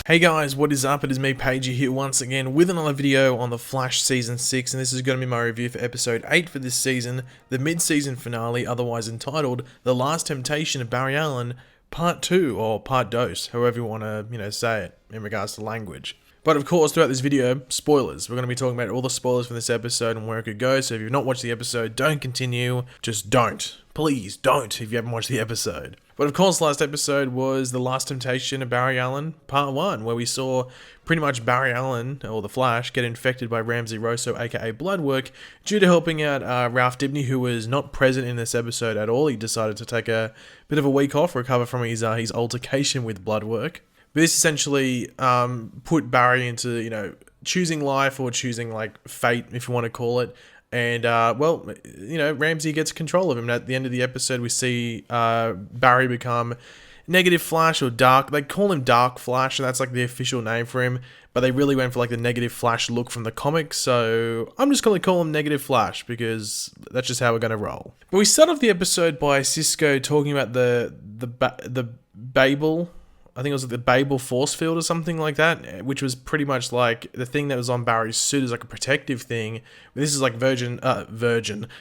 Hey guys, what is up? It is me, Pagey, here once again with another video on The Flash Season 6, and this is going to be my review for Episode 8 for this season, the mid-season finale, otherwise entitled The Last Temptation of Barry Allen, Part 2, or Part Dos, however you want to, say it in regards to language. But of course, throughout this video, spoilers. We're going to be talking about all the spoilers for this episode and where it could go, so if you've not watched the episode, don't continue. Just don't. Please don't if you haven't watched the episode. But of course, last episode was The Last Temptation of Barry Allen, Part 1, where we saw pretty much Barry Allen, or the Flash, get infected by Ramsey Rosso, aka Bloodwork, due to helping out Ralph Dibny, who was not present in this episode at all. He decided to take a bit of a week off, recover from his altercation with Bloodwork. But this essentially put Barry into, choosing life or choosing, fate, if you want to call it. And, Ramsey gets control of him. And at the end of the episode, we see Barry become Negative Flash or Dark. They call him Dark Flash, and that's, the official name for him. But they really went for, the Negative Flash look from the comics. So I'm just going to call him Negative Flash, because that's just how we're going to roll. But we start off the episode by Cisco talking about the Babel. I think it was the Babel force field or something like that, which was pretty much like the thing that was on Barry's suit is like a protective thing. This is like Virgin.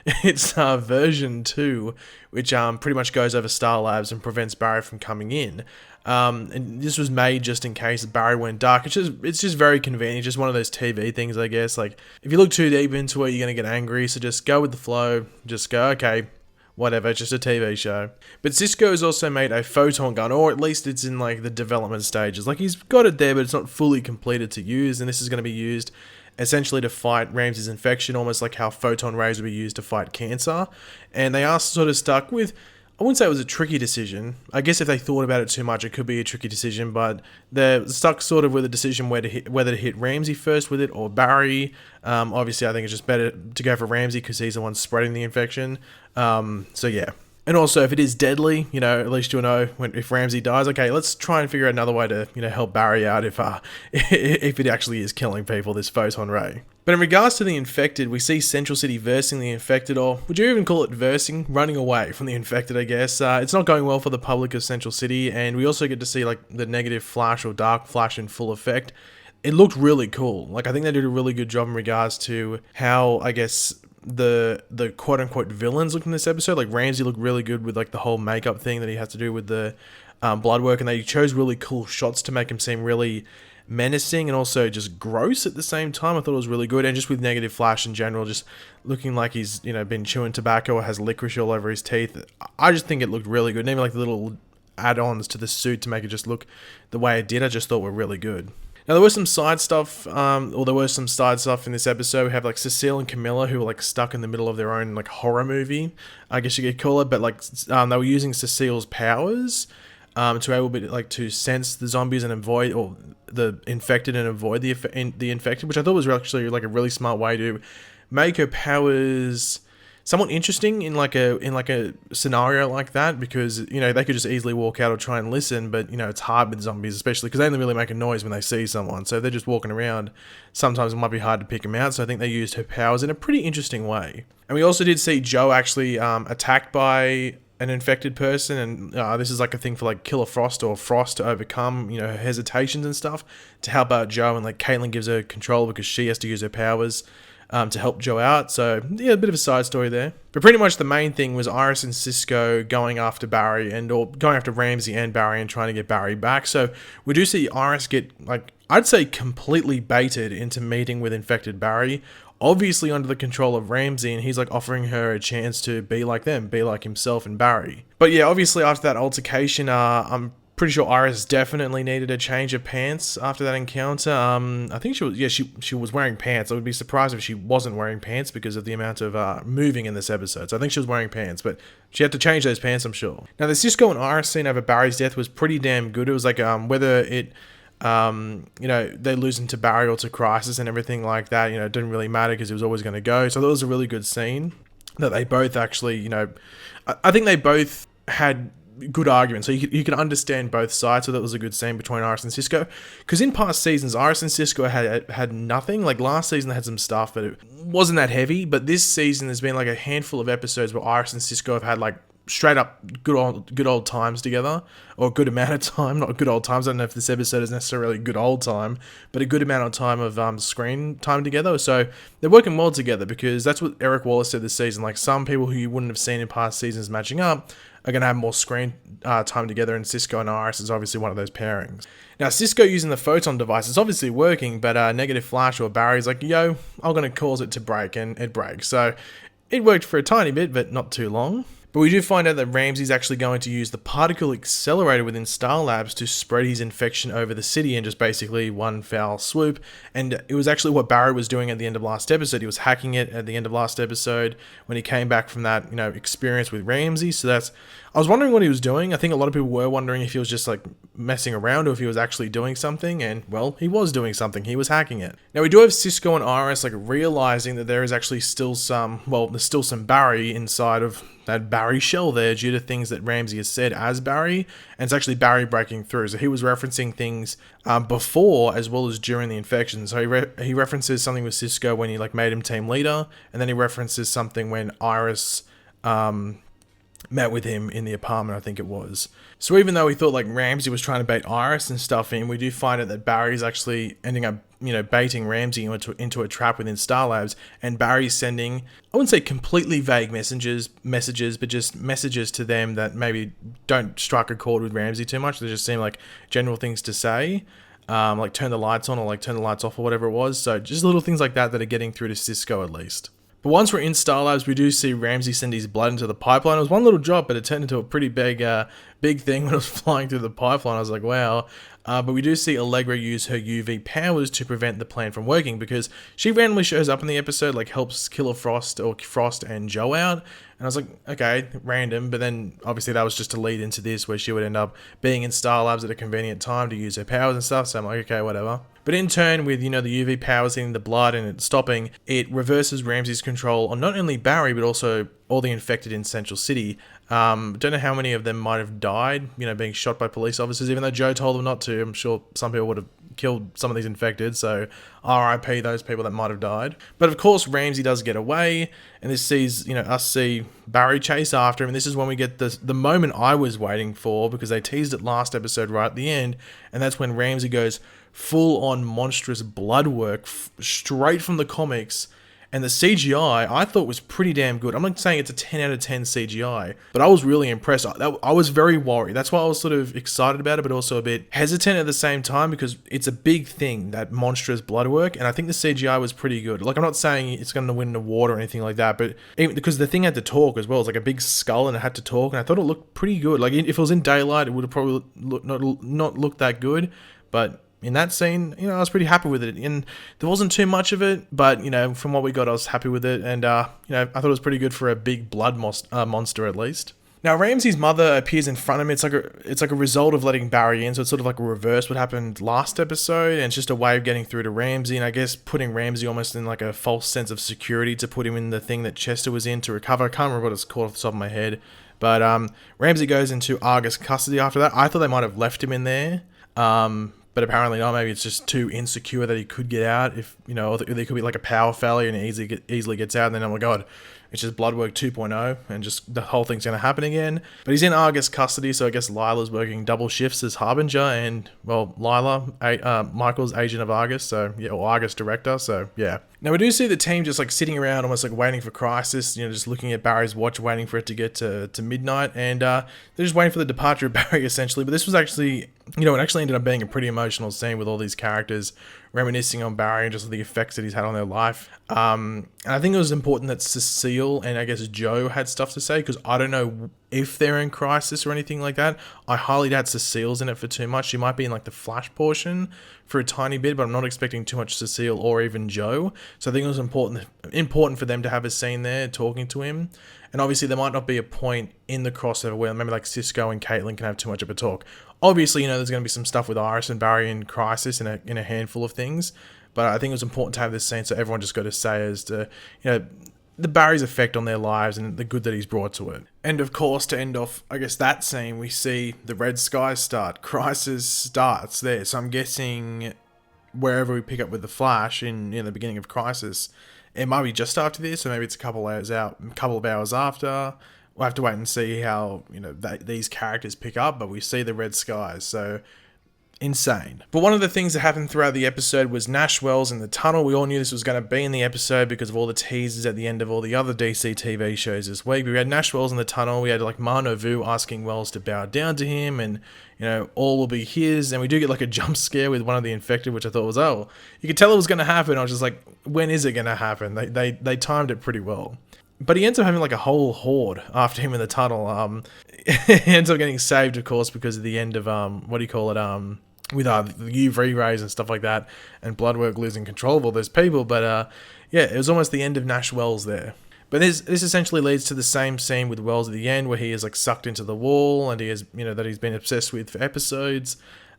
It's version 2, which pretty much goes over Star Labs and prevents Barry from coming in. And this was made just in case Barry went dark. It's just very convenient. It's just one of those TV things, I guess. Like, if you look too deep into it, you're going to get angry. So just go with the flow. Just go, okay, whatever, it's just a TV show. But Cisco has also made a photon gun, or at least it's in the development stages. He's got it there, but it's not fully completed to use, and this is going to be used essentially to fight Ramsey's infection, almost like how photon rays would be used to fight cancer. And they are sort of stuck with, I wouldn't say it was a tricky decision. I guess if they thought about it too much, it could be a tricky decision, but they're stuck sort of with a decision whether to hit Ramsey first with it or Barry. Obviously, I think it's just better to go for Ramsey because he's the one spreading the infection. So yeah. And also, if it is deadly, at least you'll know if Ramsey dies. Okay, let's try and figure out another way to, help Barry out if it actually is killing people, this photon ray. But in regards to the infected, we see Central City versing the infected, or would you even call it versing? Running away from the infected, I guess. It's not going well for the public of Central City, and we also get to see the Negative Flash or Dark Flash in full effect. It looked really cool. I think they did a really good job in regards to how, I guess, the quote-unquote villains looked in this episode. Ramsey looked really good with the whole makeup thing that he has to do with the Bloodwork, and they chose really cool shots to make him seem really menacing and also just gross at the same time. I thought it was really good. And just with Negative Flash in general, just looking like he's been chewing tobacco or has licorice all over his teeth, I just think it looked really good. And even the little add-ons to the suit to make it just look the way it did, I just thought were really good. Now, there was some side stuff, in this episode. We have, Cecile and Camilla, who were, stuck in the middle of their own, horror movie, I guess you could call it. But, they were using Cecile's powers to able to sense the zombies and avoid, or the infected and avoid the infected, which I thought was actually, a really smart way to make her powers somewhat interesting in a scenario like that, because they could just easily walk out or try and listen, but it's hard with zombies, especially because they only really make a noise when they see someone. So if they're just walking around, sometimes it might be hard to pick them out. So I think they used her powers in a pretty interesting way. And we also did see Joe actually attacked by an infected person, and this is a thing for Killer Frost or Frost to overcome her hesitations and stuff to help out Joe, and Caitlin gives her control because she has to use her powers to help Joe out. So yeah, a bit of a side story there. But pretty much the main thing was Iris and Cisco going after Barry or going after Ramsey and Barry and trying to get Barry back. So we do see Iris get I'd say completely baited into meeting with infected Barry, obviously under the control of Ramsey, and he's offering her a chance to be like them, be like himself and Barry. But yeah, obviously after that altercation, I'm pretty sure Iris definitely needed a change of pants after that encounter. I think she was wearing pants. I would be surprised if she wasn't wearing pants because of the amount of moving in this episode. So I think she was wearing pants, but she had to change those pants, I'm sure. Now, the Cisco and Iris scene over Barry's death was pretty damn good. It was whether it they lose into Barry or to Crisis and everything like that, it didn't really matter because it was always going to go. So that was a really good scene that they both actually, I think they both had good argument, so you can understand both sides. So that was a good scene between Iris and Cisco, because in past seasons Iris and Cisco had nothing. Last season they had some stuff, but it wasn't that heavy. But this season there's been a handful of episodes where Iris and Cisco have had straight up good old times together, or a good amount of time, not good old times. I don't know if this episode is necessarily a good old time, but a good amount of time of screen time together. So they're working well together, because that's what Eric Wallace said this season. Like, some people who you wouldn't have seen in past seasons matching up are going to have more screen time together, and Cisco and Iris is obviously one of those pairings. Now, Cisco using the photon device is obviously working, but Negative Flash or Barry's like, yo, I'm going to cause it to break, and it breaks. So it worked for a tiny bit, but not too long. But we do find out that Ramsey's actually going to use the particle accelerator within Star Labs to spread his infection over the city in just basically one foul swoop. And it was actually what Barry was doing at the end of last episode. He was hacking it at the end of last episode when he came back from that, experience with Ramsey. So I was wondering what he was doing. I think a lot of people were wondering if he was just like messing around or if he was actually doing something. And well, he was doing something. He was hacking it. Now we do have Cisco and Iris like realizing that there is actually still some Barry inside of that Barry shell there, due to things that Ramsey has said as Barry, and it's actually Barry breaking through. So he was referencing things before as well as during the infection. So he references something with Cisco when he like made him team leader, and then he references something when Iris met with him in the apartment, I think it was. So even though we thought like Ramsey was trying to bait Iris and stuff in, we do find out that Barry's actually ending up, baiting Ramsey into a trap within Star Labs, and Barry's sending, I wouldn't say completely vague messages, but just messages to them that maybe don't strike a chord with Ramsey too much. They just seem like general things to say, like turn the lights on or like turn the lights off or whatever it was. So just little things like that are getting through to Cisco at least. But once we're in Star Labs, we do see Ramsey send his blood into the pipeline. It was one little drop, but it turned into a pretty big thing when it was flying through the pipeline. I was like, wow. But we do see Allegra use her UV powers to prevent the plan from working, because she randomly shows up in the episode, like helps Killer Frost and Joe out. And I was like, okay, random. But then obviously that was just to lead into this, where she would end up being in Star Labs at a convenient time to use her powers and stuff. So I'm like, okay, whatever. But in turn, with, the UV powers hitting the blood and it stopping, it reverses Ramsey's control on not only Barry, but also all the infected in Central City. Don't know how many of them might have died, being shot by police officers, even though Joe told them not to. I'm sure some people would have killed some of these infected, so RIP those people that might have died. But of course, Ramsey does get away, and this sees, us see Barry chase after him, and this is when we get the moment I was waiting for, because they teased it last episode right at the end, and that's when Ramsey goes full-on monstrous Bloodwork, straight from the comics. And the CGI, I thought, was pretty damn good. I'm not saying it's a 10 out of 10 CGI, but I was really impressed. I was very worried. That's why I was sort of excited about it, but also a bit hesitant at the same time, because it's a big thing, that monstrous Bloodwork, and I think the CGI was pretty good. Like, I'm not saying it's going to win an award or anything like that, but because the thing had to talk as well. It's like a big skull and it had to talk, and I thought it looked pretty good. Like, if it was in daylight, it would have probably not looked that good, but in that scene, I was pretty happy with it, and there wasn't too much of it, but, from what we got, I was happy with it, and, I thought it was pretty good for a big blood monster, at least. Now, Ramsey's mother appears in front of him. It's like a result of letting Barry in, so it's sort of like a reverse what happened last episode, and it's just a way of getting through to Ramsey, and I guess putting Ramsey almost in like a false sense of security to put him in the thing that Chester was in to recover. I can't remember what it's called off the top of my head, but Ramsey goes into Argus custody after that. I thought they might have left him in there, but apparently not. Maybe it's just too insecure that he could get out. If or there could be like a power failure and he easily gets out. And then, oh my god, it's just Bloodwork 2.0, and just the whole thing's going to happen again. But he's in Argus custody, so I guess Lila's working double shifts as Harbinger, and well, Lila, Michael's agent of Argus, so yeah, or Argus director. So yeah. Now we do see the team just like sitting around, almost like waiting for Crisis. Just looking at Barry's watch, waiting for it to get to midnight, and they're just waiting for the departure of Barry essentially. But this was actually, it actually ended up being a pretty emotional scene with all these characters reminiscing on Barry and just the effects that he's had on their life. And I think it was important that Cecile and I guess Joe had stuff to say, because I don't know if they're in Crisis or anything like that. I highly doubt Cecile's in it for too much. She might be in like the Flash portion for a tiny bit, but I'm not expecting too much Cecile or even Joe. So I think it was important for them to have a scene there talking to him. And obviously there might not be a point in the crossover where maybe like Cisco and Caitlin can have too much of a talk. Obviously, there's going to be some stuff with Iris and Barry in Crisis in a handful of things, but I think it was important to have this scene so everyone just got to say as to, the Barry's effect on their lives and the good that he's brought to it. And of course, to end off, I guess, that scene, we see the red skies start. Crisis starts there, so I'm guessing wherever we pick up with the Flash in the beginning of Crisis, it might be just after this, or maybe it's a couple of hours after, we'll have to wait and see how, you know, these characters pick up, but we see the red skies, so insane. But one of the things that happened throughout the episode was Nash Wells in the tunnel. We all knew this was going to be in the episode because of all the teasers at the end of all the other DC TV shows this week. We had Nash Wells in the tunnel. We had like Mano Vu asking Wells to bow down to him, and you know, all will be his. And we do get like a jump scare with one of the infected, which I thought was, oh, you could tell it was going to happen. I was just like, when is it going to happen? They timed it pretty well. But he ends up having like a whole horde after him in the tunnel. He ends up getting saved, of course, because of the end of what do you call it? With the UV rays and stuff like that, and Bloodwork losing control of all those people. But yeah, it was almost the end of Nash Wells there. But this essentially leads to the same scene with Wells at the end, where he is like sucked into the wall, and he is, you know, that he's been obsessed with for episodes.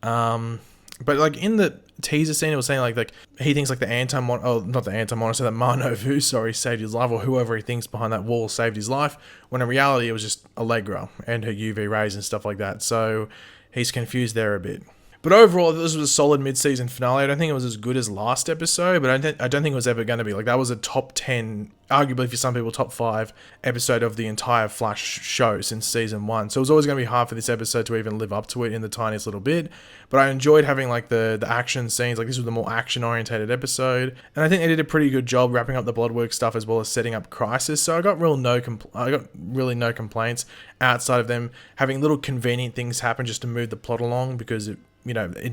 But like in the teaser scene, it was saying like he thinks like the not the anti-monitor, that Mano Vu, saved his life, or whoever he thinks behind that wall saved his life, when in reality it was just Allegra and her UV rays and stuff like that. So he's confused there a bit. But overall, this was a solid mid-season finale. I don't think it was as good as last episode, but I don't think it was ever going to be. Like, that was a top 10, arguably for some people, top 5 episode of the entire Flash show since season 1. So it was always going to be hard for this episode to even live up to it in the tiniest little bit. But I enjoyed having, like, the action scenes. Like, this was the more action-orientated episode. And I think they did a pretty good job wrapping up the Bloodwork stuff as well as setting up Crisis. So I got really no complaints outside of them having little convenient things happen just to move the plot along, because it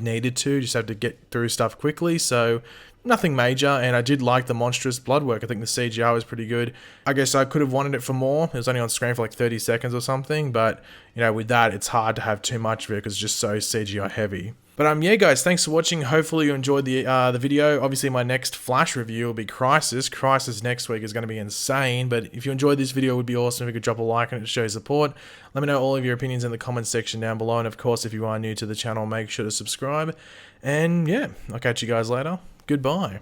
needed to, just had to get through stuff quickly. So nothing major, and I did like the monstrous Bloodwork. I think the CGI was pretty good. I guess I could have wanted it for more. It was only on screen for like 30 seconds or something, but with that, it's hard to have too much of it because it's just so CGI heavy. But yeah, guys, thanks for watching. Hopefully you enjoyed the video. Obviously, my next Flash review will be Crisis. Crisis next week is going to be insane. But if you enjoyed this video, it would be awesome if you could drop a like on it to show support. Let me know all of your opinions in the comments section down below. And of course, if you are new to the channel, make sure to subscribe. And yeah, I'll catch you guys later. Goodbye.